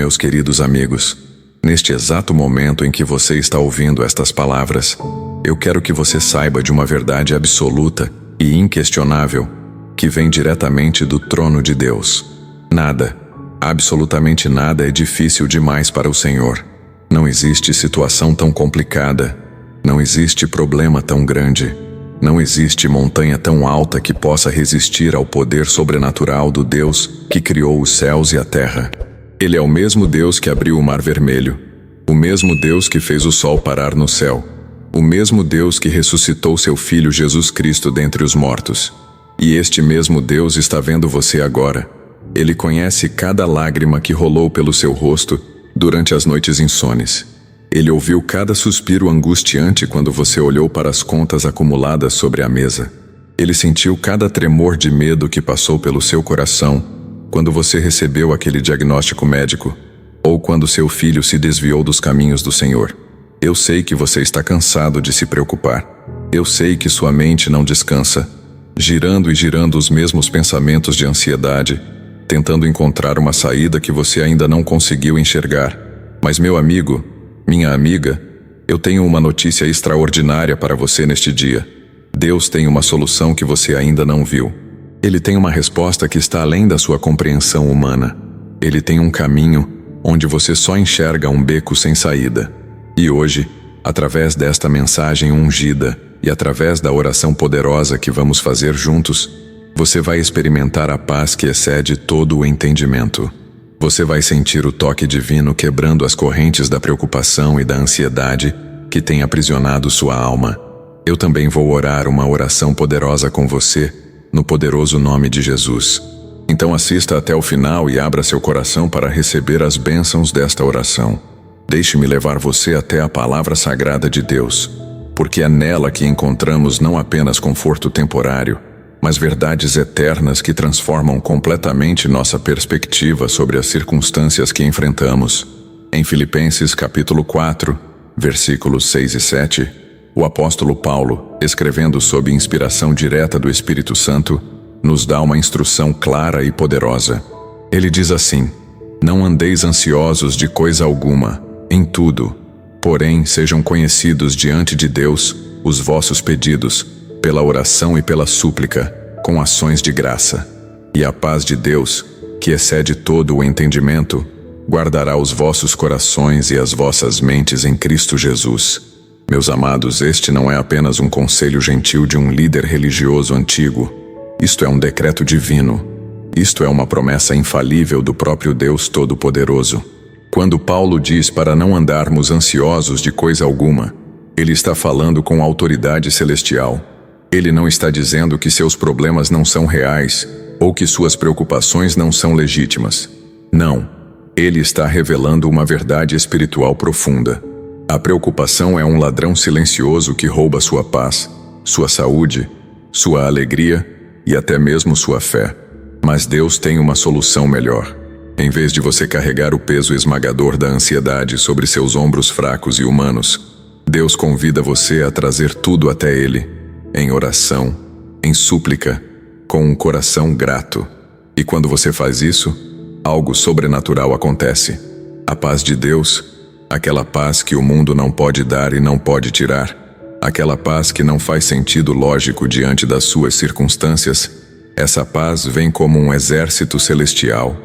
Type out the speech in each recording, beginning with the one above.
meus queridos amigos, neste exato momento em que você está ouvindo estas palavras, eu quero que você saiba de uma verdade absoluta e inquestionável que vem diretamente do trono de Deus. Nada, absolutamente nada é difícil demais para o Senhor. Não existe situação tão complicada, não existe problema tão grande, não existe montanha tão alta que possa resistir ao poder sobrenatural do Deus que criou os céus e a terra. Ele é o mesmo Deus que abriu o Mar Vermelho, o mesmo Deus que fez o sol parar no céu, o mesmo Deus que ressuscitou seu Filho Jesus Cristo dentre os mortos. E este mesmo Deus está vendo você agora. Ele conhece cada lágrima que rolou pelo seu rosto durante as noites insones. Ele ouviu cada suspiro angustiante quando você olhou para as contas acumuladas sobre a mesa. Ele sentiu cada tremor de medo que passou pelo seu coração quando você recebeu aquele diagnóstico médico, ou quando seu filho se desviou dos caminhos do Senhor. Eu sei que você está cansado de se preocupar. Eu sei que sua mente não descansa, girando e girando os mesmos pensamentos de ansiedade, tentando encontrar uma saída que você ainda não conseguiu enxergar. Mas meu amigo, minha amiga, eu tenho uma notícia extraordinária para você neste dia. Deus tem uma solução que você ainda não viu. Ele tem uma resposta que está além da sua compreensão humana. Ele tem um caminho onde você só enxerga um beco sem saída. E hoje, através desta mensagem ungida e através da oração poderosa que vamos fazer juntos, você vai experimentar a paz que excede todo o entendimento. Você vai sentir o toque divino quebrando as correntes da preocupação e da ansiedade que tem aprisionado sua alma. Eu também vou orar uma oração poderosa com você, no poderoso nome de Jesus. Então assista até o final e abra seu coração para receber as bênçãos desta oração. Deixe-me levar você até a palavra sagrada de Deus, porque é nela que encontramos não apenas conforto temporário, mas verdades eternas que transformam completamente nossa perspectiva sobre as circunstâncias que enfrentamos. Em Filipenses capítulo 4, versículos 6 e 7, o apóstolo Paulo, escrevendo sob inspiração direta do Espírito Santo, nos dá uma instrução clara e poderosa. Ele diz assim: não andeis ansiosos de coisa alguma, em tudo, porém sejam conhecidos diante de Deus os vossos pedidos, pela oração e pela súplica, com ações de graça. E a paz de Deus, que excede todo o entendimento, guardará os vossos corações e as vossas mentes em Cristo Jesus. Meus amados, este não é apenas um conselho gentil de um líder religioso antigo. Isto é um decreto divino. Isto é uma promessa infalível do próprio Deus Todo-Poderoso. Quando Paulo diz para não andarmos ansiosos de coisa alguma, ele está falando com autoridade celestial. Ele não está dizendo que seus problemas não são reais ou que suas preocupações não são legítimas. Não. Ele está revelando uma verdade espiritual profunda. A preocupação é um ladrão silencioso que rouba sua paz, sua saúde, sua alegria e até mesmo sua fé. Mas Deus tem uma solução melhor. Em vez de você carregar o peso esmagador da ansiedade sobre seus ombros fracos e humanos, Deus convida você a trazer tudo até Ele, em oração, em súplica, com um coração grato. E quando você faz isso, algo sobrenatural acontece. A paz de Deus, aquela paz que o mundo não pode dar e não pode tirar, aquela paz que não faz sentido lógico diante das suas circunstâncias, essa paz vem como um exército celestial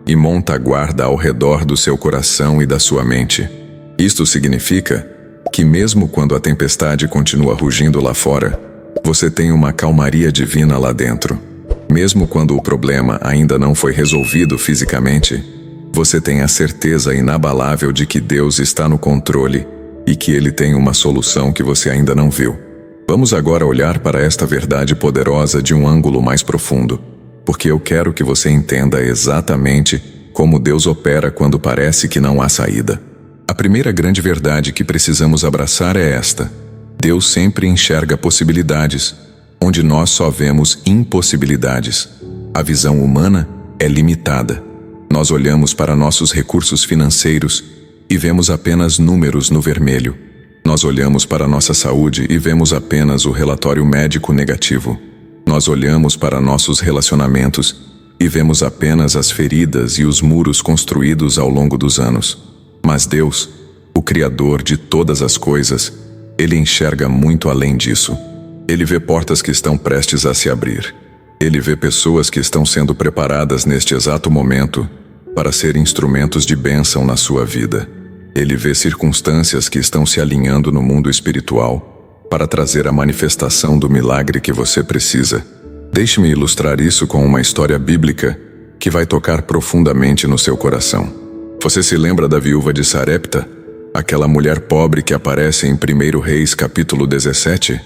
e monta a guarda ao redor do seu coração e da sua mente. Isto significa que mesmo quando a tempestade continua rugindo lá fora, você tem uma calmaria divina lá dentro. Mesmo quando o problema ainda não foi resolvido fisicamente, você tem a certeza inabalável de que Deus está no controle e que Ele tem uma solução que você ainda não viu. Vamos agora olhar para esta verdade poderosa de um ângulo mais profundo, porque eu quero que você entenda exatamente como Deus opera quando parece que não há saída. A primeira grande verdade que precisamos abraçar é esta: Deus sempre enxerga possibilidades, onde nós só vemos impossibilidades. A visão humana é limitada. Nós olhamos para nossos recursos financeiros e vemos apenas números no vermelho. Nós olhamos para nossa saúde e vemos apenas o relatório médico negativo. Nós olhamos para nossos relacionamentos e vemos apenas as feridas e os muros construídos ao longo dos anos. Mas Deus, o Criador de todas as coisas, Ele enxerga muito além disso. Ele vê portas que estão prestes a se abrir. Ele vê pessoas que estão sendo preparadas neste exato momento para ser instrumentos de bênção na sua vida. Ele vê circunstâncias que estão se alinhando no mundo espiritual para trazer a manifestação do milagre que você precisa. Deixe-me ilustrar isso com uma história bíblica que vai tocar profundamente no seu coração. Você se lembra da viúva de Sarepta? Aquela mulher pobre que aparece em 1 Reis capítulo 17?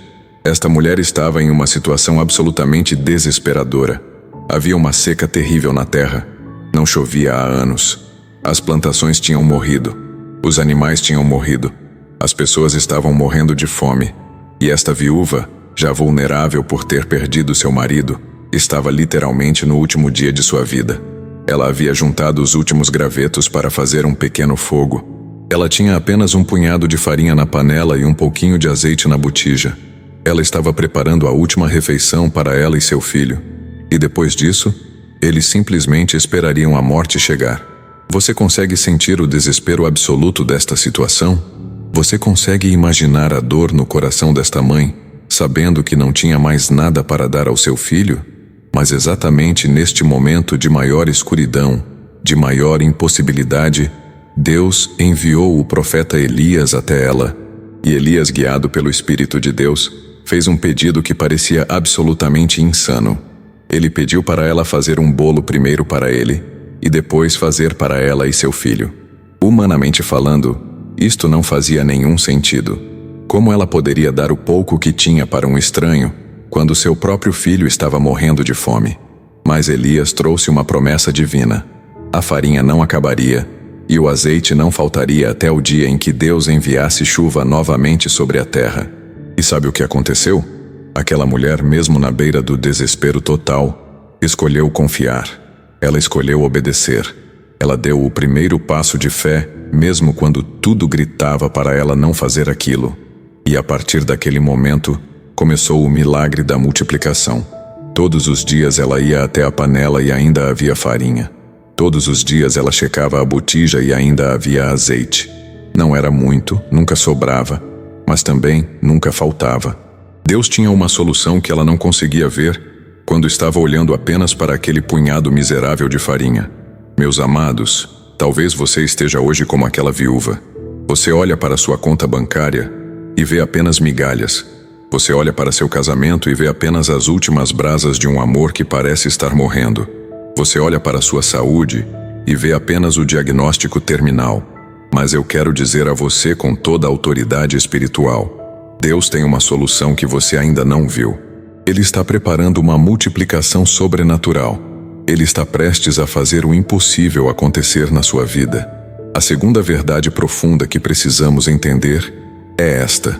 Esta mulher estava em uma situação absolutamente desesperadora. Havia uma seca terrível na terra. Não chovia há anos. As plantações tinham morrido. Os animais tinham morrido. As pessoas estavam morrendo de fome. E esta viúva, já vulnerável por ter perdido seu marido, estava literalmente no último dia de sua vida. Ela havia juntado os últimos gravetos para fazer um pequeno fogo. Ela tinha apenas um punhado de farinha na panela e um pouquinho de azeite na botija. Ela estava preparando a última refeição para ela e seu filho. E depois disso, eles simplesmente esperariam a morte chegar. Você consegue sentir o desespero absoluto desta situação? Você consegue imaginar a dor no coração desta mãe, sabendo que não tinha mais nada para dar ao seu filho? Mas exatamente neste momento de maior escuridão, de maior impossibilidade, Deus enviou o profeta Elias até ela. E Elias, guiado pelo Espírito de Deus, fez um pedido que parecia absolutamente insano. Ele pediu para ela fazer um bolo primeiro para ele, e depois fazer para ela e seu filho. Humanamente falando, isto não fazia nenhum sentido. Como ela poderia dar o pouco que tinha para um estranho, quando seu próprio filho estava morrendo de fome? Mas Elias trouxe uma promessa divina. A farinha não acabaria, e o azeite não faltaria até o dia em que Deus enviasse chuva novamente sobre a terra. E sabe o que aconteceu? Aquela mulher, mesmo na beira do desespero total, escolheu confiar. Ela escolheu obedecer. Ela deu o primeiro passo de fé, mesmo quando tudo gritava para ela não fazer aquilo. E a partir daquele momento, começou o milagre da multiplicação. Todos os dias ela ia até a panela e ainda havia farinha. Todos os dias ela checava a botija e ainda havia azeite. Não era muito, nunca sobrava, mas também nunca faltava. Deus tinha uma solução que ela não conseguia ver quando estava olhando apenas para aquele punhado miserável de farinha. Meus amados, talvez você esteja hoje como aquela viúva. Você olha para sua conta bancária e vê apenas migalhas. Você olha para seu casamento e vê apenas as últimas brasas de um amor que parece estar morrendo. Você olha para sua saúde e vê apenas o diagnóstico terminal. Mas eu quero dizer a você com toda a autoridade espiritual: Deus tem uma solução que você ainda não viu. Ele está preparando uma multiplicação sobrenatural. Ele está prestes a fazer o impossível acontecer na sua vida. A segunda verdade profunda que precisamos entender é esta: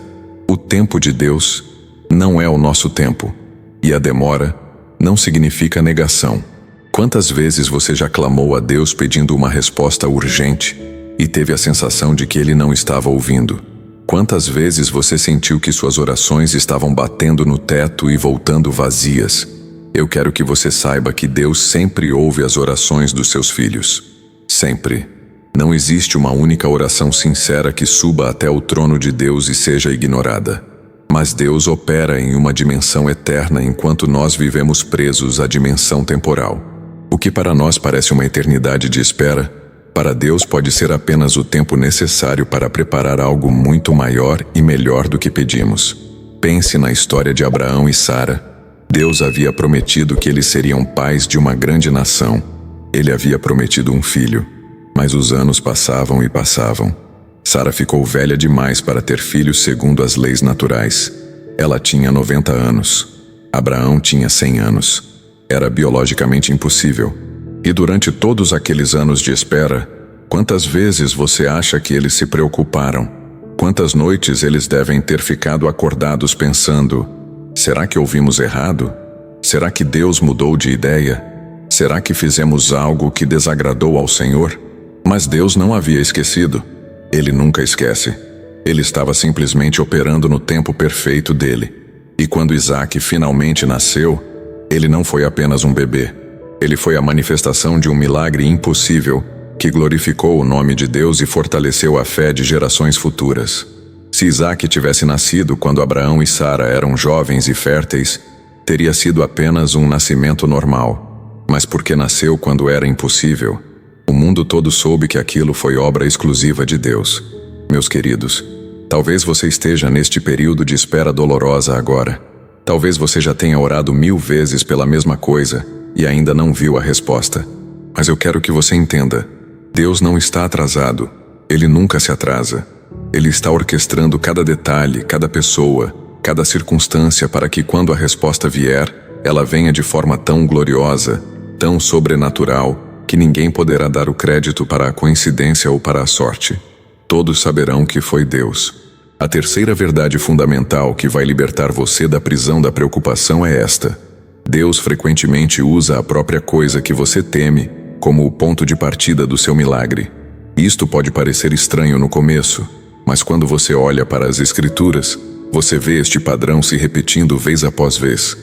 o tempo de Deus não é o nosso tempo, e a demora não significa negação. Quantas vezes você já clamou a Deus pedindo uma resposta urgente e teve a sensação de que Ele não estava ouvindo? Quantas vezes você sentiu que suas orações estavam batendo no teto e voltando vazias? Eu quero que você saiba que Deus sempre ouve as orações dos seus filhos. Sempre. Não existe uma única oração sincera que suba até o trono de Deus e seja ignorada. Mas Deus opera em uma dimensão eterna enquanto nós vivemos presos à dimensão temporal. O que para nós parece uma eternidade de espera, para Deus pode ser apenas o tempo necessário para preparar algo muito maior e melhor do que pedimos. Pense na história de Abraão e Sara. Deus havia prometido que eles seriam pais de uma grande nação. Ele havia prometido um filho. Mas os anos passavam e passavam. Sara ficou velha demais para ter filhos segundo as leis naturais. Ela tinha 90 anos. Abraão tinha 100 anos. Era biologicamente impossível. E durante todos aqueles anos de espera, quantas vezes você acha que eles se preocuparam? Quantas noites eles devem ter ficado acordados pensando: será que ouvimos errado? Será que Deus mudou de ideia? Será que fizemos algo que desagradou ao Senhor? Mas Deus não havia esquecido. Ele nunca esquece. Ele estava simplesmente operando no tempo perfeito dele. E quando Isaac finalmente nasceu, ele não foi apenas um bebê. Ele foi a manifestação de um milagre impossível que glorificou o nome de Deus e fortaleceu a fé de gerações futuras. Se Isaac tivesse nascido quando Abraão e Sara eram jovens e férteis, teria sido apenas um nascimento normal. Mas porque nasceu quando era impossível, o mundo todo soube que aquilo foi obra exclusiva de Deus. Meus queridos, talvez você esteja neste período de espera dolorosa agora. Talvez você já tenha orado 1000 vezes pela mesma coisa e ainda não viu a resposta. Mas eu quero que você entenda, Deus não está atrasado. Ele nunca se atrasa. Ele está orquestrando cada detalhe, cada pessoa, cada circunstância para que quando a resposta vier, ela venha de forma tão gloriosa, tão sobrenatural, que ninguém poderá dar o crédito para a coincidência ou para a sorte. Todos saberão que foi Deus. A terceira verdade fundamental que vai libertar você da prisão da preocupação é esta: Deus frequentemente usa a própria coisa que você teme como o ponto de partida do seu milagre. Isto pode parecer estranho no começo, mas quando você olha para as Escrituras, você vê este padrão se repetindo vez após vez.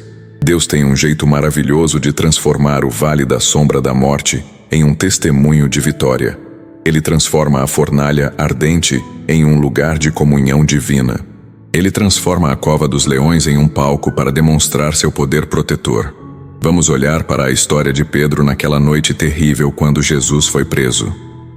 Deus tem um jeito maravilhoso de transformar o vale da sombra da morte em um testemunho de vitória. Ele transforma a fornalha ardente em um lugar de comunhão divina. Ele transforma a cova dos leões em um palco para demonstrar seu poder protetor. Vamos olhar para a história de Pedro naquela noite terrível quando Jesus foi preso.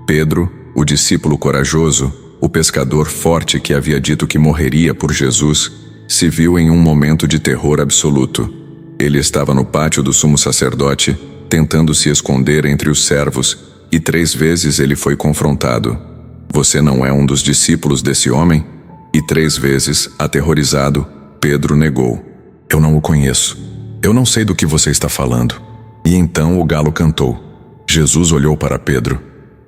Pedro, o discípulo corajoso, o pescador forte que havia dito que morreria por Jesus, se viu em um momento de terror absoluto. Ele estava no pátio do sumo sacerdote, tentando se esconder entre os servos, e 3 vezes ele foi confrontado. Você não é um dos discípulos desse homem? E 3 vezes, aterrorizado, Pedro negou. Eu não o conheço. Eu não sei do que você está falando. E então o galo cantou. Jesus olhou para Pedro,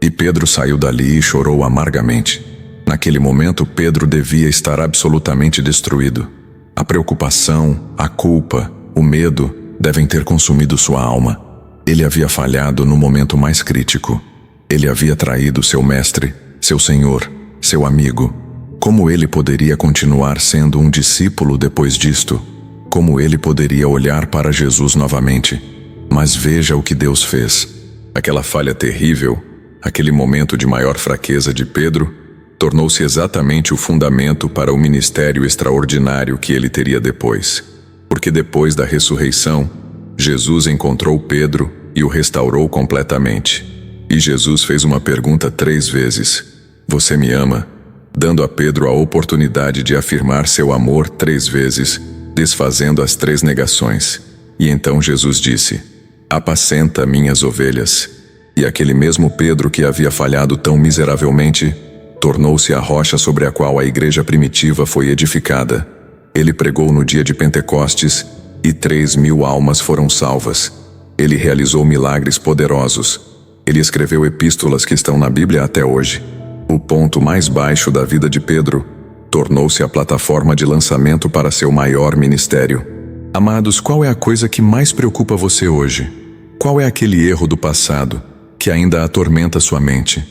e Pedro saiu dali e chorou amargamente. Naquele momento, Pedro devia estar absolutamente destruído. A preocupação, a culpa, o medo devem ter consumido sua alma. Ele havia falhado no momento mais crítico. Ele havia traído seu mestre, seu senhor, seu amigo. Como ele poderia continuar sendo um discípulo depois disto? Como ele poderia olhar para Jesus novamente? Mas veja o que Deus fez. Aquela falha terrível, aquele momento de maior fraqueza de Pedro, tornou-se exatamente o fundamento para o ministério extraordinário que ele teria depois. Porque depois da ressurreição, Jesus encontrou Pedro e o restaurou completamente. E Jesus fez uma pergunta 3 vezes: Você me ama? Dando a Pedro a oportunidade de afirmar seu amor 3 vezes, desfazendo as 3 negações. E então Jesus disse: Apacenta minhas ovelhas. E aquele mesmo Pedro que havia falhado tão miseravelmente, tornou-se a rocha sobre a qual a igreja primitiva foi edificada. Ele pregou no dia de Pentecostes e 3.000 almas foram salvas. Ele realizou milagres poderosos. Ele escreveu epístolas que estão na Bíblia até hoje. O ponto mais baixo da vida de Pedro tornou-se a plataforma de lançamento para seu maior ministério. Amados, qual é a coisa que mais preocupa você hoje? Qual é aquele erro do passado que ainda atormenta sua mente?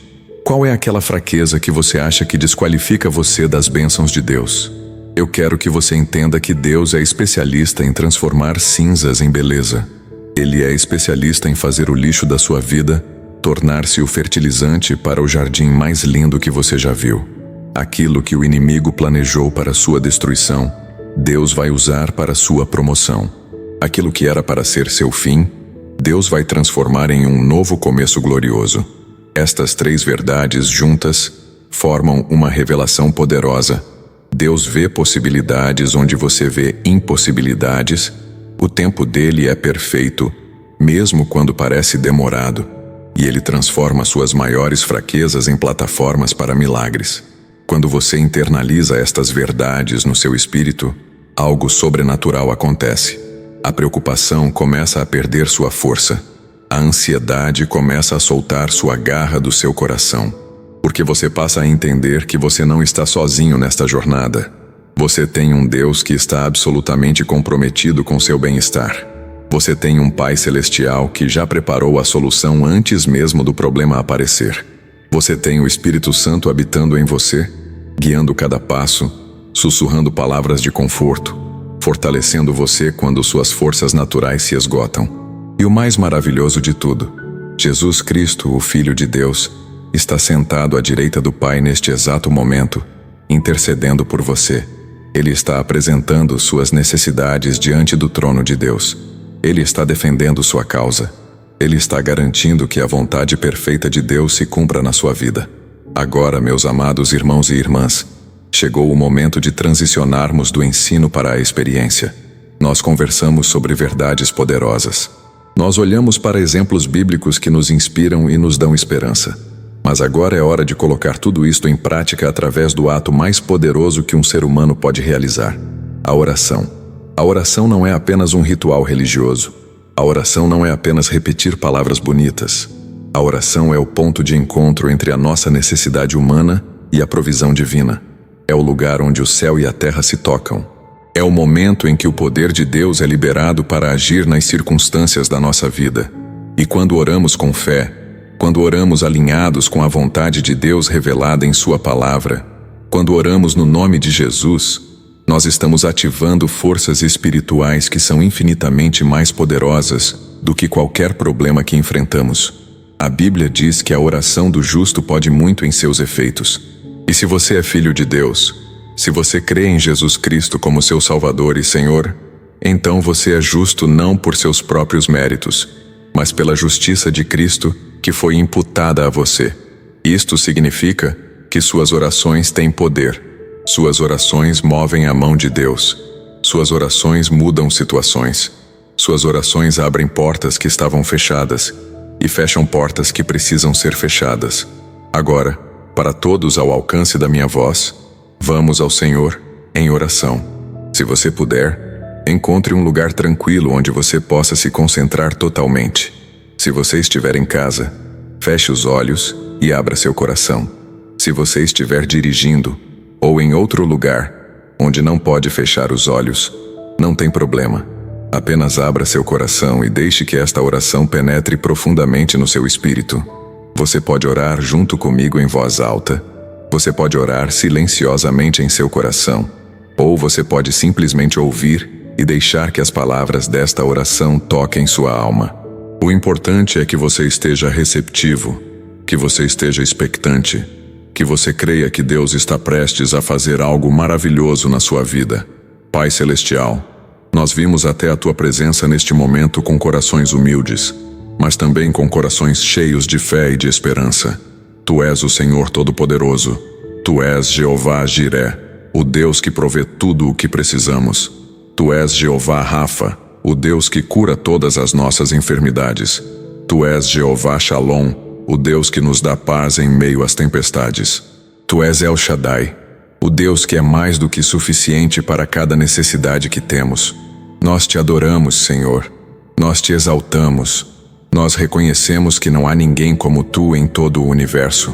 Qual é aquela fraqueza que você acha que desqualifica você das bênçãos de Deus? Eu quero que você entenda que Deus é especialista em transformar cinzas em beleza. Ele é especialista em fazer o lixo da sua vida tornar-se o fertilizante para o jardim mais lindo que você já viu. Aquilo que o inimigo planejou para sua destruição, Deus vai usar para sua promoção. Aquilo que era para ser seu fim, Deus vai transformar em um novo começo glorioso. Estas 3 verdades juntas formam uma revelação poderosa. Deus vê possibilidades onde você vê impossibilidades. O tempo dele é perfeito, mesmo quando parece demorado. E ele transforma suas maiores fraquezas em plataformas para milagres. Quando você internaliza estas verdades no seu espírito, algo sobrenatural acontece. A preocupação começa a perder sua força. A ansiedade começa a soltar sua garra do seu coração. Porque você passa a entender que você não está sozinho nesta jornada. Você tem um Deus que está absolutamente comprometido com seu bem-estar. Você tem um Pai Celestial que já preparou a solução antes mesmo do problema aparecer. Você tem o Espírito Santo habitando em você, guiando cada passo, sussurrando palavras de conforto, fortalecendo você quando suas forças naturais se esgotam. E o mais maravilhoso de tudo, Jesus Cristo, o Filho de Deus, está sentado à direita do Pai neste exato momento, intercedendo por você. Ele está apresentando suas necessidades diante do trono de Deus. Ele está defendendo sua causa. Ele está garantindo que a vontade perfeita de Deus se cumpra na sua vida. Agora, meus amados irmãos e irmãs, chegou o momento de transicionarmos do ensino para a experiência. Nós conversamos sobre verdades poderosas. Nós olhamos para exemplos bíblicos que nos inspiram e nos dão esperança. Mas agora é hora de colocar tudo isto em prática através do ato mais poderoso que um ser humano pode realizar: a oração. A oração não é apenas um ritual religioso. A oração não é apenas repetir palavras bonitas. A oração é o ponto de encontro entre a nossa necessidade humana e a provisão divina. É o lugar onde o céu e a terra se tocam. É o momento em que o poder de Deus é liberado para agir nas circunstâncias da nossa vida. E quando oramos com fé, quando oramos alinhados com a vontade de Deus revelada em Sua palavra, quando oramos no nome de Jesus, nós estamos ativando forças espirituais que são infinitamente mais poderosas do que qualquer problema que enfrentamos. A Bíblia diz que a oração do justo pode muito em seus efeitos. E se você é filho de Deus, se você crê em Jesus Cristo como seu Salvador e Senhor, então você é justo não por seus próprios méritos, mas pela justiça de Cristo que foi imputada a você. Isto significa que suas orações têm poder. Suas orações movem a mão de Deus. Suas orações mudam situações. Suas orações abrem portas que estavam fechadas e fecham portas que precisam ser fechadas. Agora, para todos ao alcance da minha voz, vamos ao Senhor em oração. Se você puder, encontre um lugar tranquilo onde você possa se concentrar totalmente. Se você estiver em casa, feche os olhos e abra seu coração. Se você estiver dirigindo ou em outro lugar onde não pode fechar os olhos, não tem problema. Apenas abra seu coração e deixe que esta oração penetre profundamente no seu espírito. Você pode orar junto comigo em voz alta. Você pode orar silenciosamente em seu coração. Ou você pode simplesmente ouvir e deixar que as palavras desta oração toquem sua alma. O importante é que você esteja receptivo, que você esteja expectante, que você creia que Deus está prestes a fazer algo maravilhoso na sua vida. Pai Celestial, nós vimos até a Tua presença neste momento com corações humildes, mas também com corações cheios de fé e de esperança. Tu és o Senhor Todo-Poderoso. Tu és Jeová Jiré, o Deus que provê tudo o que precisamos. Tu és Jeová Rafa, o Deus que cura todas as nossas enfermidades. Tu és Jeová Shalom, o Deus que nos dá paz em meio às tempestades. Tu és El Shaddai, o Deus que é mais do que suficiente para cada necessidade que temos. Nós te adoramos, Senhor. Nós te exaltamos. Nós reconhecemos que não há ninguém como Tu em todo o universo.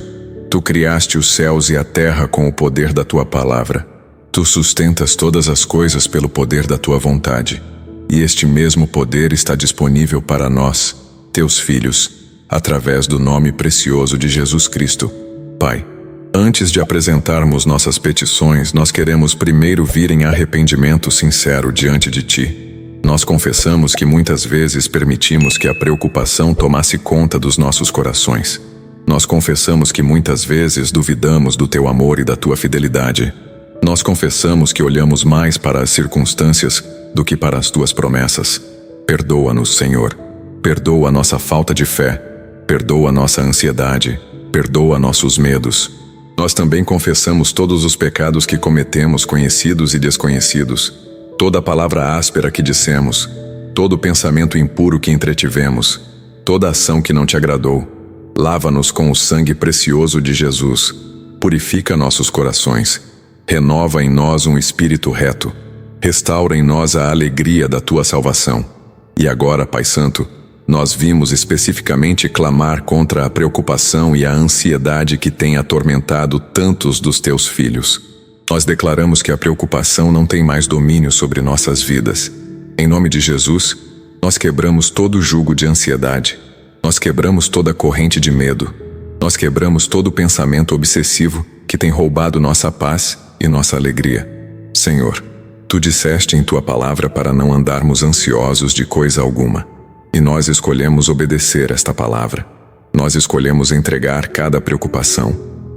Tu criaste os céus e a terra com o poder da Tua palavra. Tu sustentas todas as coisas pelo poder da Tua vontade. E este mesmo poder está disponível para nós, Teus filhos, através do nome precioso de Jesus Cristo. Pai, antes de apresentarmos nossas petições, nós queremos primeiro vir em arrependimento sincero diante de Ti. Nós confessamos que muitas vezes permitimos que a preocupação tomasse conta dos nossos corações. Nós confessamos que muitas vezes duvidamos do Teu amor e da Tua fidelidade. Nós confessamos que olhamos mais para as circunstâncias do que para as Tuas promessas. Perdoa-nos, Senhor. Perdoa nossa falta de fé. Perdoa nossa ansiedade. Perdoa nossos medos. Nós também confessamos todos os pecados que cometemos, conhecidos e desconhecidos. Toda palavra áspera que dissemos. Todo pensamento impuro que entretivemos. Toda ação que não Te agradou. Lava-nos com o sangue precioso de Jesus. Purifica nossos corações. Renova em nós um espírito reto. Restaura em nós a alegria da Tua salvação. E agora, Pai Santo, nós vimos especificamente clamar contra a preocupação e a ansiedade que tem atormentado tantos dos Teus filhos. Nós declaramos que a preocupação não tem mais domínio sobre nossas vidas. Em nome de Jesus, nós quebramos todo o jugo de ansiedade. Nós quebramos toda corrente de medo. Nós quebramos todo pensamento obsessivo que tem roubado nossa paz e nossa alegria. Senhor, Tu disseste em Tua palavra para não andarmos ansiosos de coisa alguma. E nós escolhemos obedecer esta palavra. Nós escolhemos entregar cada preocupação,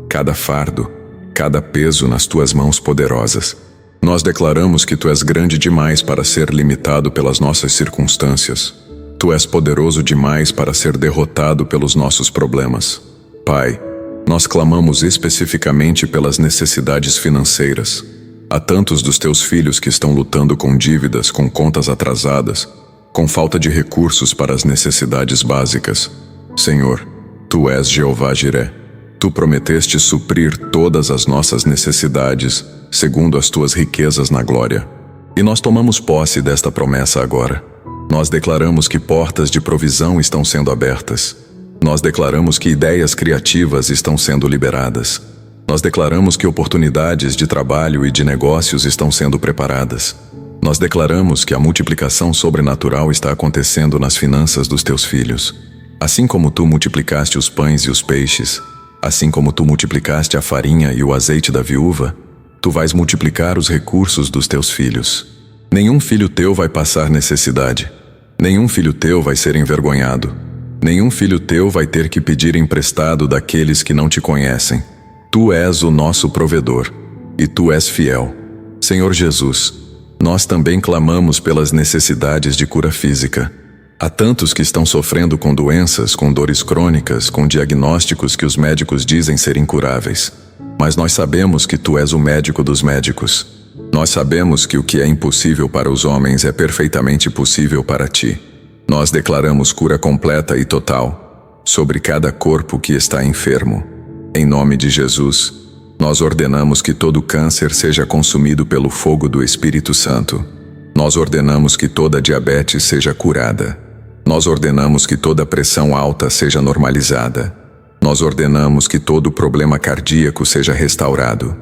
cada fardo, cada peso nas tuas mãos poderosas. Nós declaramos que tu és grande demais para ser limitado pelas nossas circunstâncias. Tu és poderoso demais para ser derrotado pelos nossos problemas. Pai, nós clamamos especificamente pelas necessidades financeiras. Há tantos dos teus filhos que estão lutando com dívidas, com contas atrasadas, com falta de recursos para as necessidades básicas. Senhor, tu és Jeová Jiré. Tu prometeste suprir todas as nossas necessidades, segundo as tuas riquezas na glória. E nós tomamos posse desta promessa agora. Nós declaramos que portas de provisão estão sendo abertas. Nós declaramos que ideias criativas estão sendo liberadas. Nós declaramos que oportunidades de trabalho e de negócios estão sendo preparadas. Nós declaramos que a multiplicação sobrenatural está acontecendo nas finanças dos teus filhos. Assim como tu multiplicaste os pães e os peixes, assim como tu multiplicaste a farinha e o azeite da viúva, tu vais multiplicar os recursos dos teus filhos. Nenhum filho teu vai passar necessidade. Nenhum filho teu vai ser envergonhado. Nenhum filho teu vai ter que pedir emprestado daqueles que não te conhecem. Tu és o nosso provedor, e tu és fiel. Senhor Jesus, nós também clamamos pelas necessidades de cura física. Há tantos que estão sofrendo com doenças, com dores crônicas, com diagnósticos que os médicos dizem ser incuráveis. Mas nós sabemos que tu és o médico dos médicos. Nós sabemos que o que é impossível para os homens é perfeitamente possível para ti. Nós declaramos cura completa e total sobre cada corpo que está enfermo. Em nome de Jesus, nós ordenamos que todo câncer seja consumido pelo fogo do Espírito Santo. Nós ordenamos que toda diabetes seja curada. Nós ordenamos que toda pressão alta seja normalizada. Nós ordenamos que todo problema cardíaco seja restaurado.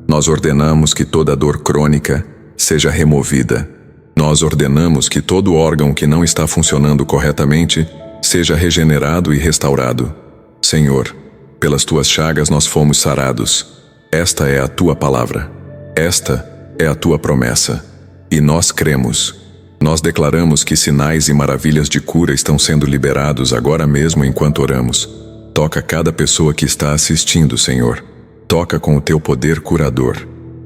Nós ordenamos que toda dor crônica seja removida. Nós ordenamos que todo órgão que não está funcionando corretamente seja regenerado e restaurado. Senhor, pelas tuas chagas nós fomos sarados. Esta é a tua palavra. Esta é a tua promessa. E nós cremos. Nós declaramos que sinais e maravilhas de cura estão sendo liberados agora mesmo enquanto oramos. Toca cada pessoa que está assistindo, Senhor. Toca com o teu poder curador.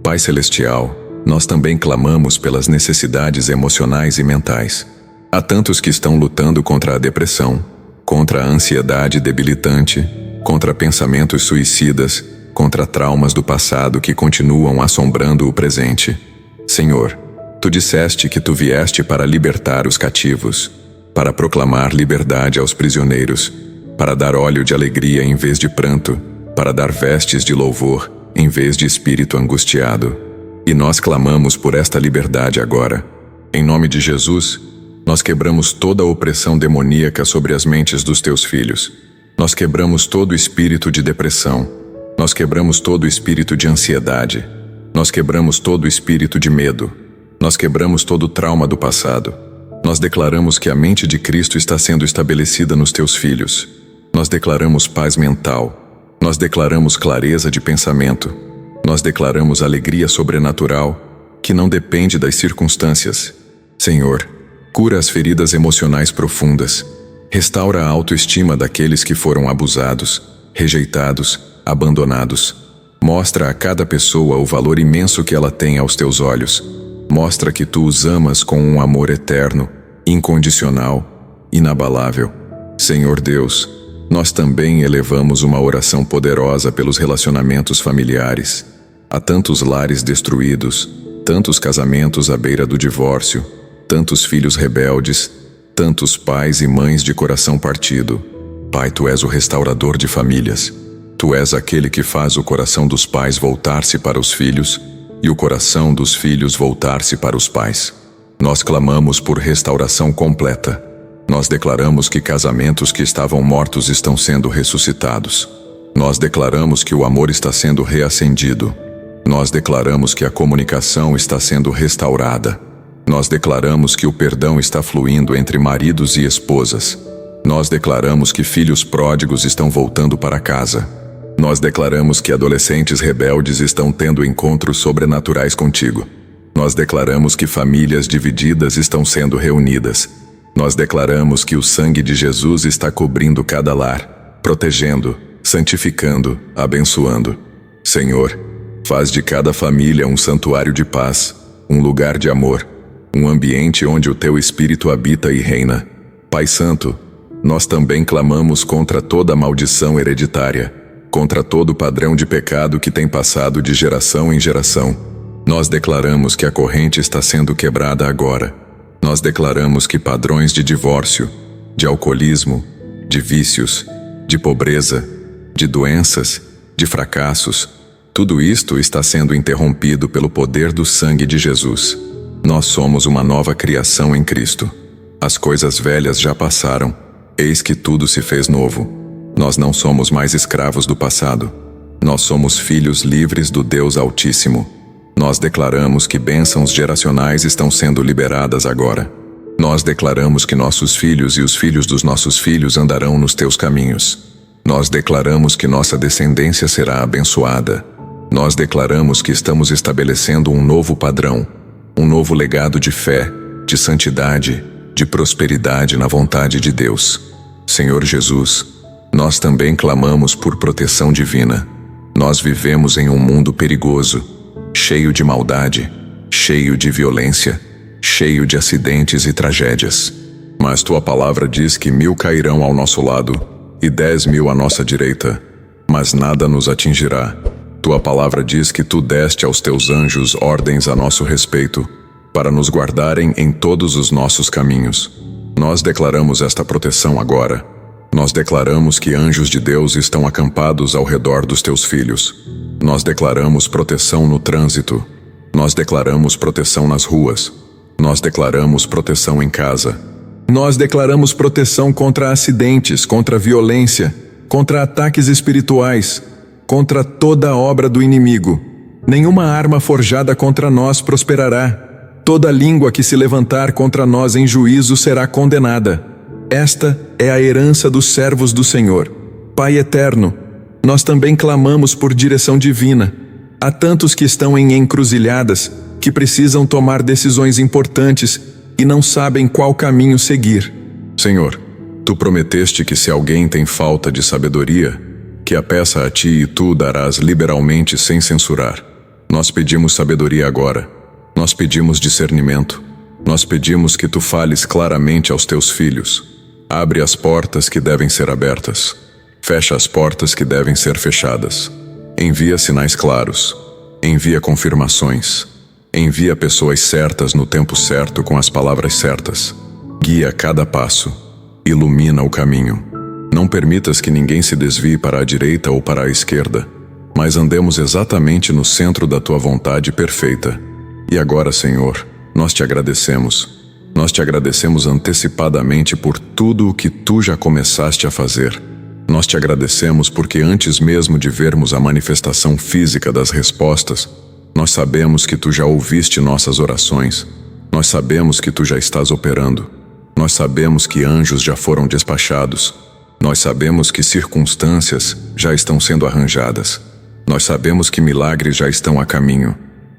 Pai Celestial, nós também clamamos pelas necessidades emocionais e mentais. Há tantos que estão lutando contra a depressão, contra a ansiedade debilitante, contra pensamentos suicidas, contra traumas do passado que continuam assombrando o presente. Senhor, tu disseste que tu vieste para libertar os cativos, para proclamar liberdade aos prisioneiros, para dar óleo de alegria em vez de pranto, para dar vestes de louvor em vez de espírito angustiado. E nós clamamos por esta liberdade agora. Em nome de Jesus, nós quebramos toda a opressão demoníaca sobre as mentes dos teus filhos. Nós quebramos todo o espírito de depressão. Nós quebramos todo o espírito de ansiedade. Nós quebramos todo o espírito de medo. Nós quebramos todo o trauma do passado. Nós declaramos que a mente de Cristo está sendo estabelecida nos teus filhos. Nós declaramos paz mental. Nós declaramos clareza de pensamento. Nós declaramos alegria sobrenatural, que não depende das circunstâncias. Senhor, cura as feridas emocionais profundas. Restaura a autoestima daqueles que foram abusados, rejeitados, abandonados. Mostra a cada pessoa o valor imenso que ela tem aos teus olhos. Mostra que tu os amas com um amor eterno, incondicional, inabalável. Senhor Deus, nós também elevamos uma oração poderosa pelos relacionamentos familiares. Há tantos lares destruídos, tantos casamentos à beira do divórcio, tantos filhos rebeldes, tantos pais e mães de coração partido. Pai, tu és o restaurador de famílias. Tu és aquele que faz o coração dos pais voltar-se para os filhos e o coração dos filhos voltar-se para os pais. Nós clamamos por restauração completa. Nós declaramos que casamentos que estavam mortos estão sendo ressuscitados. Nós declaramos que o amor está sendo reacendido. Nós declaramos que a comunicação está sendo restaurada. Nós declaramos que o perdão está fluindo entre maridos e esposas. Nós declaramos que filhos pródigos estão voltando para casa. Nós declaramos que adolescentes rebeldes estão tendo encontros sobrenaturais contigo. Nós declaramos que famílias divididas estão sendo reunidas. Nós declaramos que o sangue de Jesus está cobrindo cada lar, protegendo, santificando, abençoando. Senhor, faz de cada família um santuário de paz, um lugar de amor, um ambiente onde o Teu Espírito habita e reina. Pai Santo, nós também clamamos contra toda maldição hereditária, contra todo padrão de pecado que tem passado de geração em geração. Nós declaramos que a corrente está sendo quebrada agora. Nós declaramos que padrões de divórcio, de alcoolismo, de vícios, de pobreza, de doenças, de fracassos, tudo isto está sendo interrompido pelo poder do sangue de Jesus. Nós somos uma nova criação em Cristo. As coisas velhas já passaram, eis que tudo se fez novo. Nós não somos mais escravos do passado. Nós somos filhos livres do Deus Altíssimo. Nós declaramos que bênçãos geracionais estão sendo liberadas agora. Nós declaramos que nossos filhos e os filhos dos nossos filhos andarão nos teus caminhos. Nós declaramos que nossa descendência será abençoada. Nós declaramos que estamos estabelecendo um novo padrão, um novo legado de fé, de santidade, de prosperidade na vontade de Deus. Senhor Jesus, nós também clamamos por proteção divina. Nós vivemos em um mundo perigoso, cheio de maldade, cheio de violência, cheio de acidentes e tragédias. Mas tua palavra diz que 1000 cairão ao nosso lado e 10.000 à nossa direita, mas nada nos atingirá. Tua palavra diz que tu deste aos teus anjos ordens a nosso respeito, para nos guardarem em todos os nossos caminhos. Nós declaramos esta proteção agora. Nós declaramos que anjos de Deus estão acampados ao redor dos teus filhos. Nós declaramos proteção no trânsito. Nós declaramos proteção nas ruas. Nós declaramos proteção em casa. Nós declaramos proteção contra acidentes, contra violência, contra ataques espirituais, contra toda a obra do inimigo. Nenhuma arma forjada contra nós prosperará. Toda língua que se levantar contra nós em juízo será condenada. Esta é a herança dos servos do Senhor. Pai eterno, nós também clamamos por direção divina. Há tantos que estão em encruzilhadas, que precisam tomar decisões importantes e não sabem qual caminho seguir. Senhor, tu prometeste que se alguém tem falta de sabedoria, que a peça a ti e tu darás liberalmente sem censurar. Nós pedimos sabedoria agora. Nós pedimos discernimento. Nós pedimos que tu fales claramente aos teus filhos. Abre as portas que devem ser abertas. Fecha as portas que devem ser fechadas. Envia sinais claros. Envia confirmações. Envia pessoas certas no tempo certo com as palavras certas. Guia cada passo. Ilumina o caminho. Não permitas que ninguém se desvie para a direita ou para a esquerda, mas andemos exatamente no centro da tua vontade perfeita. E agora, Senhor, nós te agradecemos. Nós te agradecemos antecipadamente por tudo o que tu já começaste a fazer. Nós te agradecemos porque antes mesmo de vermos a manifestação física das respostas, nós sabemos que tu já ouviste nossas orações. Nós sabemos que tu já estás operando. Nós sabemos que anjos já foram despachados. Nós sabemos que circunstâncias já estão sendo arranjadas. Nós sabemos que milagres já estão a caminho.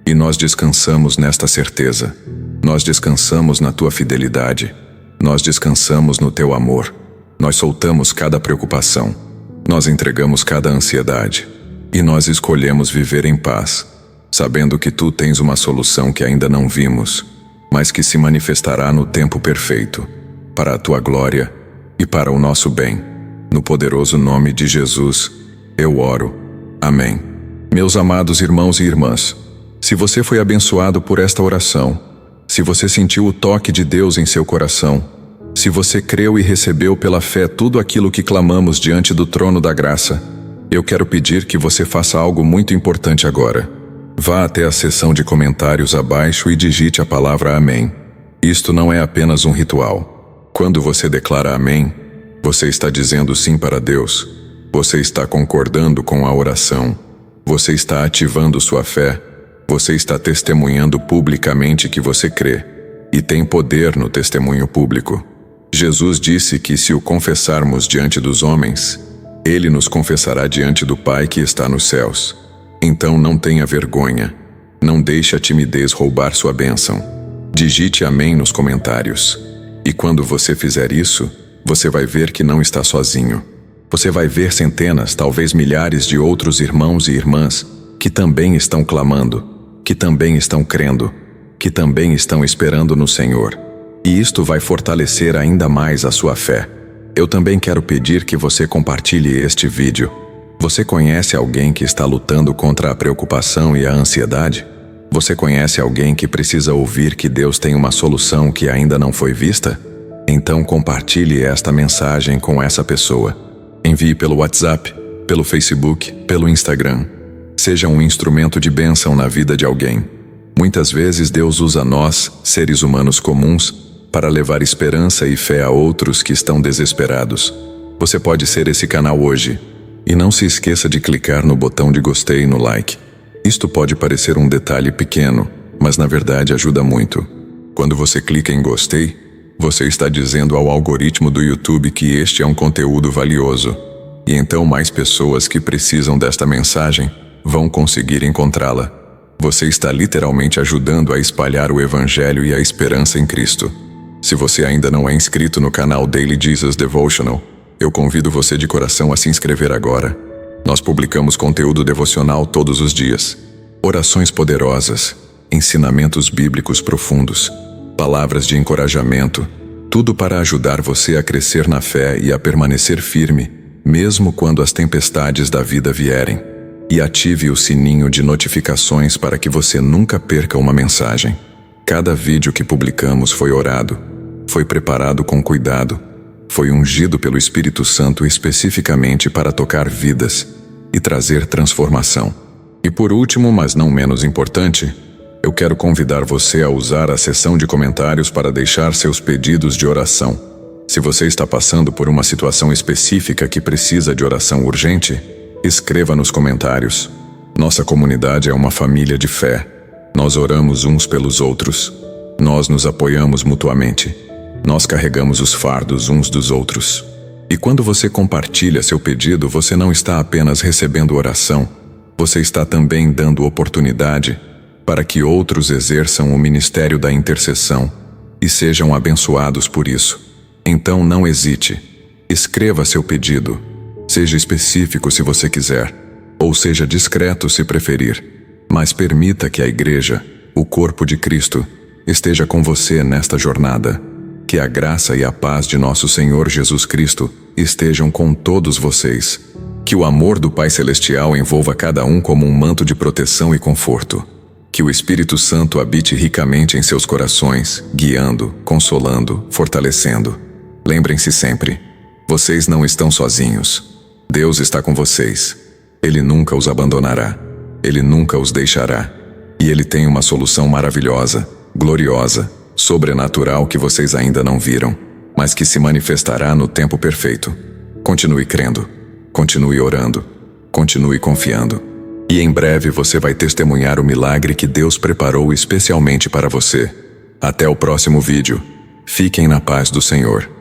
E nós descansamos nesta certeza. Nós descansamos na tua fidelidade. Nós descansamos no teu amor. Nós soltamos cada preocupação. Nós entregamos cada ansiedade. E nós escolhemos viver em paz, sabendo que tu tens uma solução que ainda não vimos, mas que se manifestará no tempo perfeito, para a tua glória e para o nosso bem. No poderoso nome de Jesus, eu oro. Amém. Meus amados irmãos e irmãs, se você foi abençoado por esta oração, se você sentiu o toque de Deus em seu coração, se você creu e recebeu pela fé tudo aquilo que clamamos diante do trono da graça, eu quero pedir que você faça algo muito importante agora. Vá até a seção de comentários abaixo e digite a palavra Amém. Isto não é apenas um ritual. Quando você declara Amém, você está dizendo sim para Deus. Você está concordando com a oração. Você está ativando sua fé. Você está testemunhando publicamente que você crê. E tem poder no testemunho público. Jesus disse que se o confessarmos diante dos homens, Ele nos confessará diante do Pai que está nos céus. Então não tenha vergonha. Não deixe a timidez roubar sua bênção. Digite Amém nos comentários. E quando você fizer isso, você vai ver que não está sozinho. Você vai ver centenas, talvez milhares de outros irmãos e irmãs que também estão clamando, que também estão crendo, que também estão esperando no Senhor. E isto vai fortalecer ainda mais a sua fé. Eu também quero pedir que você compartilhe este vídeo. Você conhece alguém que está lutando contra a preocupação e a ansiedade? Você conhece alguém que precisa ouvir que Deus tem uma solução que ainda não foi vista? Então compartilhe esta mensagem com essa pessoa. Envie pelo WhatsApp, pelo Facebook, pelo Instagram. Seja um instrumento de bênção na vida de alguém. Muitas vezes Deus usa nós, seres humanos comuns, para levar esperança e fé a outros que estão desesperados. Você pode ser esse canal hoje. E não se esqueça de clicar no botão de gostei e no like. Isto pode parecer um detalhe pequeno, mas na verdade ajuda muito. Quando você clica em gostei, você está dizendo ao algoritmo do YouTube que este é um conteúdo valioso. E então mais pessoas que precisam desta mensagem vão conseguir encontrá-la. Você está literalmente ajudando a espalhar o Evangelho e a esperança em Cristo. Se você ainda não é inscrito no canal Daily Jesus Devotional, eu convido você de coração a se inscrever agora. Nós publicamos conteúdo devocional todos os dias. Orações poderosas, ensinamentos bíblicos profundos, palavras de encorajamento, tudo para ajudar você a crescer na fé e a permanecer firme, mesmo quando as tempestades da vida vierem. E ative o sininho de notificações para que você nunca perca uma mensagem. Cada vídeo que publicamos foi orado, foi preparado com cuidado, foi ungido pelo Espírito Santo especificamente para tocar vidas e trazer transformação. E por último, mas não menos importante, eu quero convidar você a usar a seção de comentários para deixar seus pedidos de oração. Se você está passando por uma situação específica que precisa de oração urgente, escreva nos comentários. Nossa comunidade é uma família de fé. Nós oramos uns pelos outros. Nós nos apoiamos mutuamente. Nós carregamos os fardos uns dos outros. E quando você compartilha seu pedido, você não está apenas recebendo oração, você está também dando oportunidade para que outros exerçam o ministério da intercessão e sejam abençoados por isso. Então não hesite. Escreva seu pedido. Seja específico se você quiser, ou seja discreto se preferir. Mas permita que a Igreja, o corpo de Cristo, esteja com você nesta jornada. Que a graça e a paz de nosso Senhor Jesus Cristo estejam com todos vocês. Que o amor do Pai Celestial envolva cada um como um manto de proteção e conforto. Que o Espírito Santo habite ricamente em seus corações, guiando, consolando, fortalecendo. Lembrem-se sempre, vocês não estão sozinhos. Deus está com vocês. Ele nunca os abandonará. Ele nunca os deixará. E Ele tem uma solução maravilhosa, gloriosa, sobrenatural que vocês ainda não viram, mas que se manifestará no tempo perfeito. Continue crendo, continue orando, continue confiando. E em breve você vai testemunhar o milagre que Deus preparou especialmente para você. Até o próximo vídeo. Fiquem na paz do Senhor.